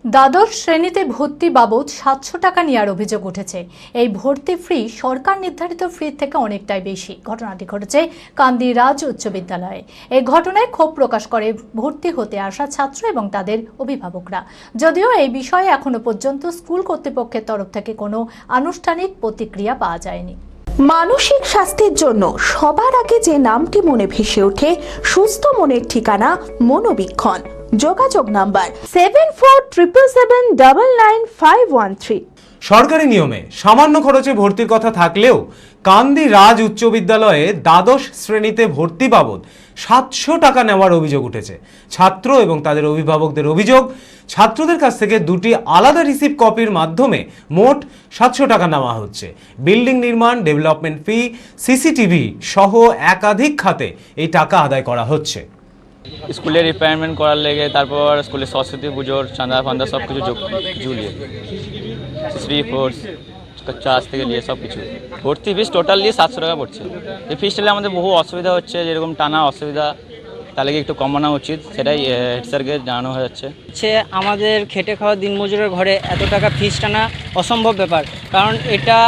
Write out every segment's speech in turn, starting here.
দ্বাদশ শ্রেণীতে ভর্তি বাবদ ৭০০ টাকা নেওয়ার অভিযোগ উঠেছে। এই ভর্তি ফি সরকার নির্ধারিত ফি থেকে অনেকটাই বেশি। ঘটনাটি ঘটেছে কান্দি রাজ উচ্চ বিদ্যালয়ে। এই ঘটনায় ক্ষোভ প্রকাশ করে ভর্তি হতে আসা ছাত্র এবং তাদের অভিভাবকরা। যদিও এই বিষয়ে এখনো পর্যন্ত স্কুল কর্তৃপক্ষের তরফ থেকে কোনো আনুষ্ঠানিক প্রতিক্রিয়া পাওয়া যায়নি। মানসিক স্বাস্থ্যের জন্য সবার আগে যে নামটি মনে ভেসে ওঠে, সুস্থ মনের ঠিকানা মনোবীক্ষণ। যোগাযোগ নাম্বার 7477799513। সরকারি নিয়মে সামান্য খরচে ভর্তির কথা থাকলেও কান্দি রাজ উচ্চ বিদ্যালয়ে দ্বাদশ শ্রেণীতে ভর্তি বাবদ ৭০০ টাকা নেওয়ার অভিযোগ উঠেছে। ছাত্র এবং তাদের অভিভাবকদের অভিযোগ, ছাত্রদের কাছ থেকে দুটি আলাদা রিসিপ্ট কপির মাধ্যমে মোট ৭০০ টাকা নেওয়া হচ্ছে। বিল্ডিং নির্মাণ, ডেভেলপমেন্ট ফি, সিসিটিভি সহ একাধিক খাতে এই টাকা আদায় করা হচ্ছে। স্কুলের রিপেয়ারমেন্ট করার লেগে, তারপর স্কুলের সরস্বতী পুজোর চাঁদা ফান্দা সব কিছু ঝুলিয়ে ফ্রি ফোর্স চার্জ থেকে নিয়ে সব কিছু ভর্তি ফিস টোটাল নিয়ে ৭০০ টাকা পড়ছে। এই ফিসটালে আমাদের বহু অসুবিধা হচ্ছে, যেরকম টানা অসুবিধা, তাহলে একটু কমানো উচিত, সেটাই হেড স্যারকে জানানো হয়ে যাচ্ছে। আমাদের খেটে খাওয়া দিনমজুরের ঘরে এত টাকা ফিস টানা অসম্ভব ব্যাপার, কারণ এটা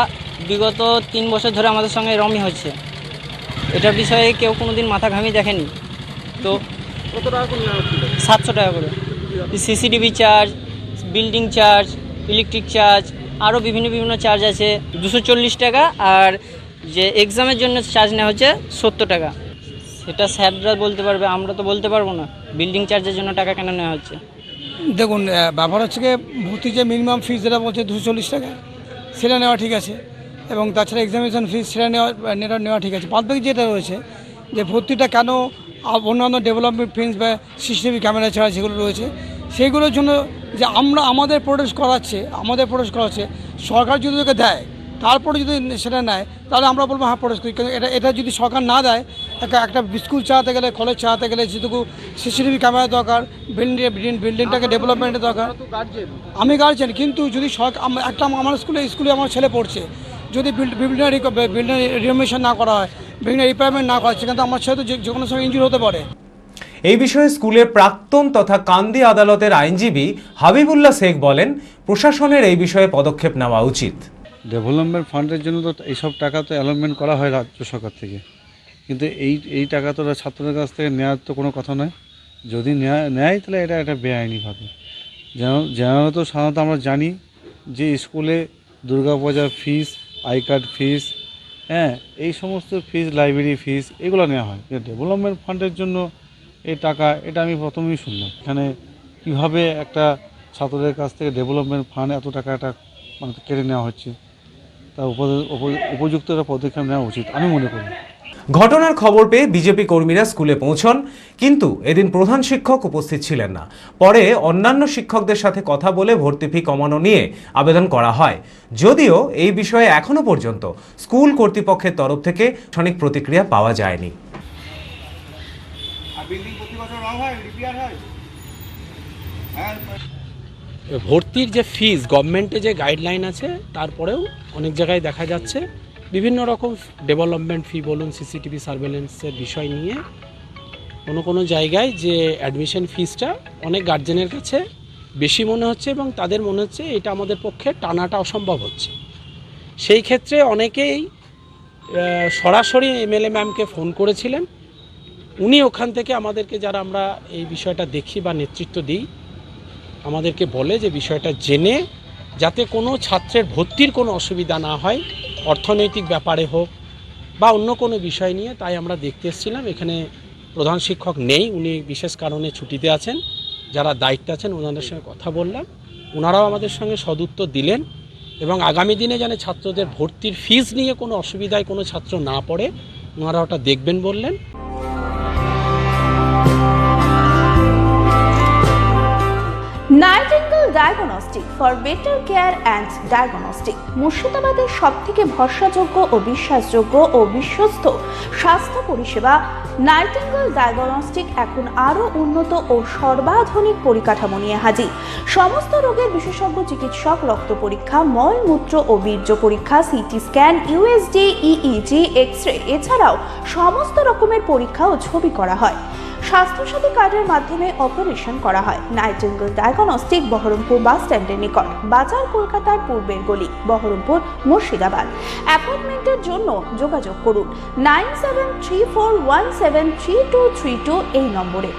বিগত ৩ বছর ধরে আমাদের সঙ্গে এরমই হচ্ছে। এটার বিষয়ে কেউ কোনো দিন মাথা ঘামিয়ে দেখেনি। তো কত টাকা করে নেওয়া হচ্ছিল? ৭০০ টাকা করে। CCTV charge, building charge, electric charge, আরও বিভিন্ন চার্জ আছে ২৪০ টাকা, আর যে এক্সামের জন্য চার্জ নেওয়া হচ্ছে ৭০ টাকা। সেটা স্যাররা বলতে পারবে, আমরা তো বলতে পারবো না বিল্ডিং চার্জের জন্য টাকা কেন নেওয়া হচ্ছে। দেখুন, ব্যাপার হচ্ছে কি, ভর্তি যে মিনিমাম ফিস যেটা বলছে ২৪০ টাকা, সেটা নেওয়া ঠিক আছে, এবং তাছাড়া এক্সামিনেশন ফিস সেটা নেওয়া ঠিক আছে। বাদ বাকি যেটা রয়েছে, যে ভর্তিটা কেন অন্যান্য ডেভেলপমেন্ট ফিস বা সিসিটিভি ক্যামেরা ছাড়া যেগুলো রয়েছে, সেইগুলোর জন্য যে আমাদের প্রোটেস্ট করাচ্ছে, সরকার যদি ওকে দেয়, তারপরে যদি সেটা নেয়, তাহলে আমরা বলবো হ্যাঁ প্রোটেস্ট করি। কিন্তু এটা যদি সরকার না দেয়, একটা স্কুল চালাতে গেলে, কলেজ চালাতে গেলে যেটুকু সিসিটিভি ক্যামেরা দরকার, বিল্ডিংটাকে ডেভেলপমেন্টের দরকার। আমি গার্জেন, কিন্তু যদি সরকার আমার স্কুলে আমার ছেলে পড়ছে, যদি বিল্ডিং রিনোভেশন না করা হয়, বিল্ডিং রিপেয়ারমেন্ট না করা হয়, সেখানে আমার ছেলে তো যে কোনো সময় ইনজুরি হতে পারে। এই বিষয়ে স্কুলের প্রাক্তন তথা কান্দি আদালতের আইনজীবী হাবিবুল্লাহ শেখ বলেন, প্রশাসনের এই বিষয়ে পদক্ষেপ নেওয়া উচিত। ডেভেলপমেন্ট ফান্ডের জন্য তো এইসব টাকা তো অ্যালটমেন্ট করা হয় রাজ্য সরকার থেকে, কিন্তু এই টাকা তো ছাত্রদের কাছ থেকে নেওয়ার তো কোনো কথা নয়। যদি নেয় তাহলে এটা বেআইনিভাবে। তো সাধারণত আমরা জানি যে স্কুলে দুর্গাপূজার ফিস, আই কার্ড ফিস, এই সমস্ত ফিস, লাইব্রেরি ফিস, এগুলো নেওয়া হয়। ডেভেলপমেন্ট ফান্ডের জন্য এই টাকা, এটা আমি প্রথমেই শুনলাম। এখানে কীভাবে একটা ছাত্রদের কাছ থেকে ডেভেলপমেন্ট ফান্ড এত টাকা কেড়ে নেওয়া হচ্ছে, তা উপযুক্ত একটা পদক্ষেপ নেওয়া উচিত আমি মনে করি। ঘটনার খবর পেয়ে বিজেপি কর্মীরা স্কুলে পৌঁছন, কিন্তু এদিন প্রধান শিক্ষক উপস্থিত ছিলেন না। পরে অন্যান্য শিক্ষকদের সাথে কথা বলে ভর্তি ফি কমানো নিয়ে আবেদন করা হয়। যদিও এই বিষয়ে এখনো পর্যন্ত স্কুল কর্তৃপক্ষের তরফ থেকে সঠিক প্রতিক্রিয়া পাওয়া যায়নি। ভর্তির যে ফিস, গভর্নমেন্টে যে গাইডলাইন আছে, তারপরেও অনেক জায়গায় দেখা যাচ্ছে বিভিন্ন রকম ডেভেলপমেন্ট ফি বলুন, সিসিটিভি সার্ভেলেন্সের বিষয় নিয়ে কোনো জায়গায় যে অ্যাডমিশন ফিসটা অনেক গার্জেনের কাছে বেশি মনে হচ্ছে, এবং তাদের মনে হচ্ছে এটা আমাদের পক্ষে টানাটা অসম্ভব হচ্ছে। সেই ক্ষেত্রে অনেকেই সরাসরি এমএলএ ম্যামকে ফোন করেছিলেন। উনি ওখান থেকে আমাদেরকে, যারা আমরা এই বিষয়টা দেখি বা নেতৃত্ব দিই, আমাদেরকে বলে যে বিষয়টা জেনে যাতে কোনো ছাত্রের ভর্তির কোনো অসুবিধা না হয়, অর্থনৈতিক ব্যাপারে হোক বা অন্য কোনো বিষয় নিয়ে। তাই আমরা দেখতে এসেছিলাম। এখানে প্রধান শিক্ষক নেই, উনি বিশেষ কারণে ছুটিতে আছেন। যারা দায়িত্বে আছেন ওনাদের সঙ্গে কথা বললাম, ওনারাও আমাদের সঙ্গে সদুত্তর দিলেন, এবং আগামী দিনে যেন ছাত্রদের ভর্তির ফিস নিয়ে কোনো অসুবিধায় কোনো ছাত্র না পড়ে, ওনারা ওটা দেখবেন বললেন। Nightingale diagnostic for better care and diagnostic মুর্শিদাবাদের সবথেকে ভরসাযোগ্য ও বিশ্বাসযোগ্য ও বিশ্বস্ত স্বাস্থ্য পরিষেবা নাইটিঙ্গেল ডায়াগনস্টিক এখন আরও উন্নত ও সর্বাধুনিক পরিকাঠামো নিয়ে হাজির। সমস্ত রোগের বিশেষজ্ঞ চিকিৎসক, রক্ত পরীক্ষা, মলমূত্র ও বীর্য পরীক্ষা, CT scan, USD, EEG, X ray, এছাড়াও সমস্ত রকমের পরীক্ষা ও ছবি করা হয়। স্বাস্থ্যসাথী কার্ডের মাধ্যমে অপারেশন করা হয়। নাইটিঙ্গেল ডায়াগনস্টিক, বহরমপুর বাস স্ট্যান্ডের নিকট, বাজার, কলকাতার পূর্বের গলি, বহরমপুর, মুর্শিদাবাদ। অ্যাপয়েন্টমেন্টের জন্য যোগাযোগ করুন 9734173232 এই নম্বরে।